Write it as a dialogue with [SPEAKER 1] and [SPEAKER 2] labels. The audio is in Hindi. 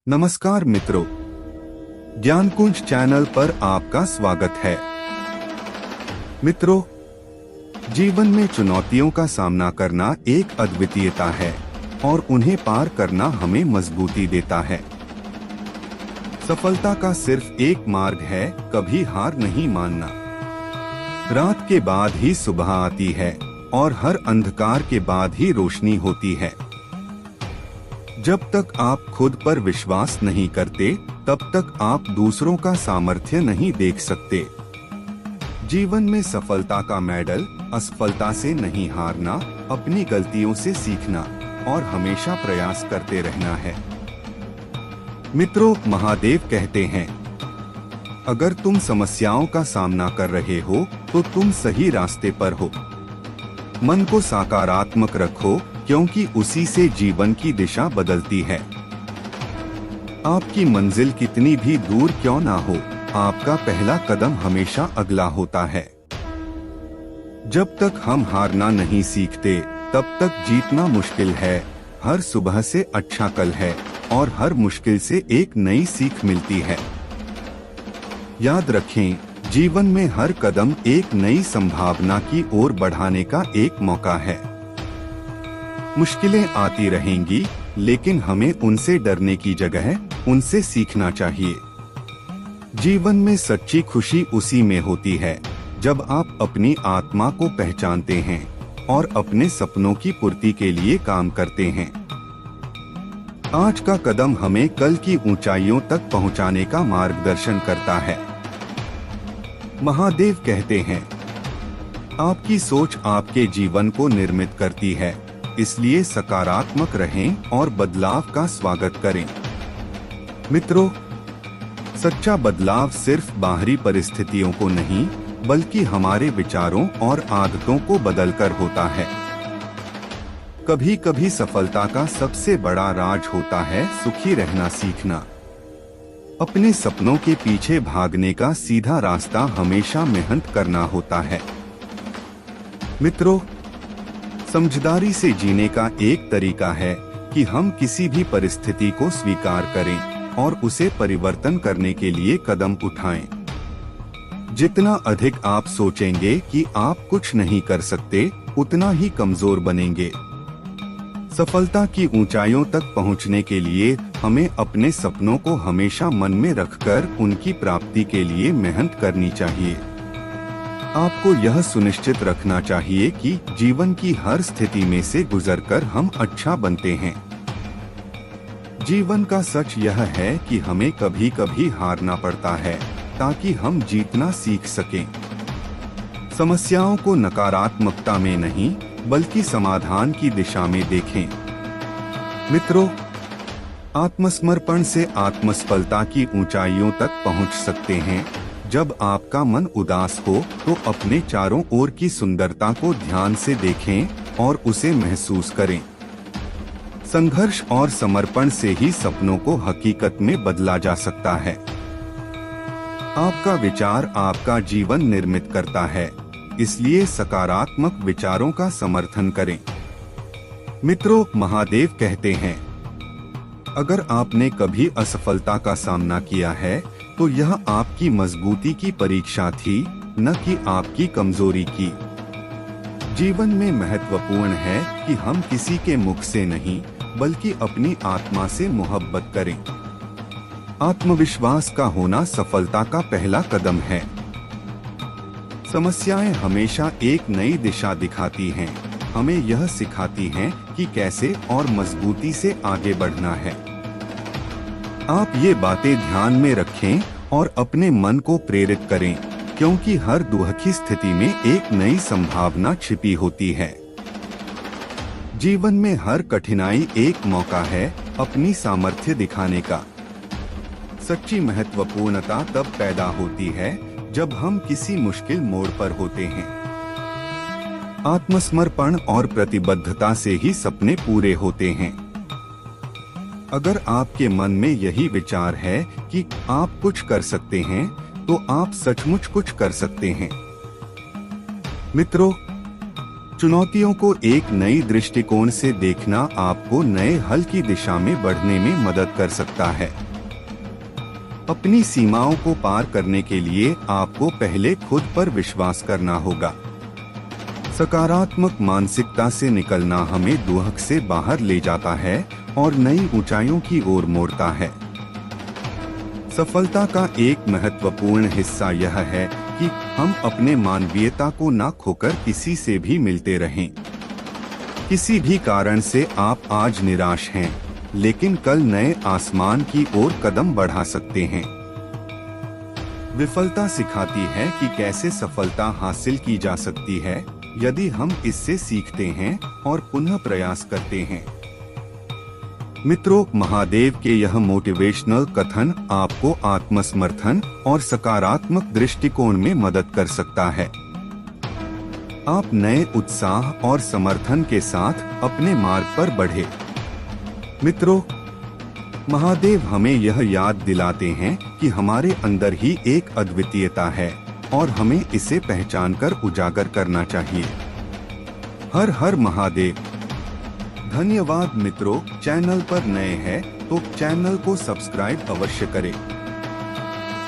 [SPEAKER 1] नमस्कार मित्रों, ज्ञानकुंज चैनल पर आपका स्वागत है। मित्रों, जीवन में चुनौतियों का सामना करना एक अद्वितीयता है और उन्हें पार करना हमें मजबूती देता है। सफलता का सिर्फ एक मार्ग है, कभी हार नहीं मानना। रात के बाद ही सुबह आती है और हर अंधकार के बाद ही रोशनी होती है। जब तक आप खुद पर विश्वास नहीं करते, तब तक आप दूसरों का सामर्थ्य नहीं देख सकते। जीवन में सफलता का मेडल असफलता से नहीं हारना, अपनी गलतियों से सीखना और हमेशा प्रयास करते रहना है। मित्रों, महादेव कहते हैं, अगर तुम समस्याओं का सामना कर रहे हो तो तुम सही रास्ते पर हो। मन को सकारात्मक रखो, क्योंकि उसी से जीवन की दिशा बदलती है। आपकी मंजिल कितनी भी दूर क्यों ना हो, आपका पहला कदम हमेशा अगला होता है। जब तक हम हारना नहीं सीखते, तब तक जीतना मुश्किल है। हर सुबह से अच्छा कल है और हर मुश्किल से एक नई सीख मिलती है। याद रखें, जीवन में हर कदम एक नई संभावना की ओर बढ़ाने का एक मौका है। मुश्किलें आती रहेंगी, लेकिन हमें उनसे डरने की जगह उनसे सीखना चाहिए। जीवन में सच्ची खुशी उसी में होती है जब आप अपनी आत्मा को पहचानते हैं और अपने सपनों की पूर्ति के लिए काम करते हैं। आज का कदम हमें कल की ऊंचाइयों तक पहुंचाने का मार्गदर्शन करता है। महादेव कहते हैं, आपकी सोच आपके जीवन को निर्मित करती है, इसलिए सकारात्मक रहें और बदलाव का स्वागत करें। मित्रों, सच्चा बदलाव सिर्फ बाहरी परिस्थितियों को नहीं, बल्कि हमारे विचारों और आदतों को बदलकर होता है। कभी कभी सफलता का सबसे बड़ा राज होता है सुखी रहना सीखना। अपने सपनों के पीछे भागने का सीधा रास्ता हमेशा मेहनत करना होता है। मित्रों, समझदारी से जीने का एक तरीका है कि हम किसी भी परिस्थिति को स्वीकार करें और उसे परिवर्तन करने के लिए कदम उठाएं। जितना अधिक आप सोचेंगे कि आप कुछ नहीं कर सकते, उतना ही कमजोर बनेंगे। सफलता की ऊंचाइयों तक पहुंचने के लिए हमें अपने सपनों को हमेशा मन में रखकर उनकी प्राप्ति के लिए मेहनत करनी चाहिए। आपको यह सुनिश्चित रखना चाहिए कि जीवन की हर स्थिति में से गुजरकर हम अच्छा बनते हैं। जीवन का सच यह है कि हमें कभी कभी हारना पड़ता है ताकि हम जीतना सीख सकें। समस्याओं को नकारात्मकता में नहीं, बल्कि समाधान की दिशा में देखें। मित्रों, आत्मसमर्पण से आत्मसफलता की ऊंचाइयों तक पहुंच सकते हैं। जब आपका मन उदास हो तो अपने चारों ओर की सुंदरता को ध्यान से देखें और उसे महसूस करें। संघर्ष और समर्पण से ही सपनों को हकीकत में बदला जा सकता है। आपका विचार आपका जीवन निर्मित करता है, इसलिए सकारात्मक विचारों का समर्थन करें। मित्रों, महादेव कहते हैं, अगर आपने कभी असफलता का सामना किया है तो यह आपकी मजबूती की परीक्षा थी, न कि आपकी कमजोरी की। जीवन में महत्वपूर्ण है कि हम किसी के मुख से नहीं, बल्कि अपनी आत्मा से मोहब्बत करें। आत्मविश्वास का होना सफलता का पहला कदम है। समस्याएं हमेशा एक नई दिशा दिखाती हैं, हमें यह सिखाती हैं कि कैसे और मजबूती से आगे बढ़ना है। आप ये बातें ध्यान में रखें और अपने मन को प्रेरित करें, क्योंकि हर दुखी स्थिति में एक नई संभावना छिपी होती है। जीवन में हर कठिनाई एक मौका है अपनी सामर्थ्य दिखाने का। सच्ची महत्वपूर्णता तब पैदा होती है जब हम किसी मुश्किल मोड़ पर होते हैं। आत्मसमर्पण और प्रतिबद्धता से ही सपने पूरे होते हैं। अगर आपके मन में यही विचार है कि आप कुछ कर सकते हैं, तो आप सचमुच कुछ कर सकते हैं। मित्रों, चुनौतियों को एक नई दृष्टिकोण से देखना आपको नए हल की दिशा में बढ़ने में मदद कर सकता है। अपनी सीमाओं को पार करने के लिए आपको पहले खुद पर विश्वास करना होगा। सकारात्मक मानसिकता से निकलना हमें दुहक से बाहर ले जाता है और नई ऊंचाइयों की ओर मोड़ता है। सफलता का एक महत्वपूर्ण हिस्सा यह है कि हम अपने मानवीयता को न खोकर किसी से भी मिलते रहें। किसी भी कारण से आप आज निराश हैं, लेकिन कल नए आसमान की ओर कदम बढ़ा सकते हैं। विफलता सिखाती है कि कैसे सफलता हासिल की जा सकती है यदि हम इससे सीखते हैं और पुनः प्रयास करते हैं। मित्रों, महादेव के यह मोटिवेशनल कथन आपको आत्मसमर्थन और सकारात्मक दृष्टिकोण में मदद कर सकता है। आप नए उत्साह और समर्थन के साथ अपने मार्ग पर बढ़े। मित्रों, महादेव हमें यह याद दिलाते हैं कि हमारे अंदर ही एक अद्वितीयता है और हमें इसे पहचानकर उजागर करना चाहिए। हर हर महादेव। धन्यवाद मित्रों, चैनल पर नए हैं तो चैनल को सब्सक्राइब अवश्य करें।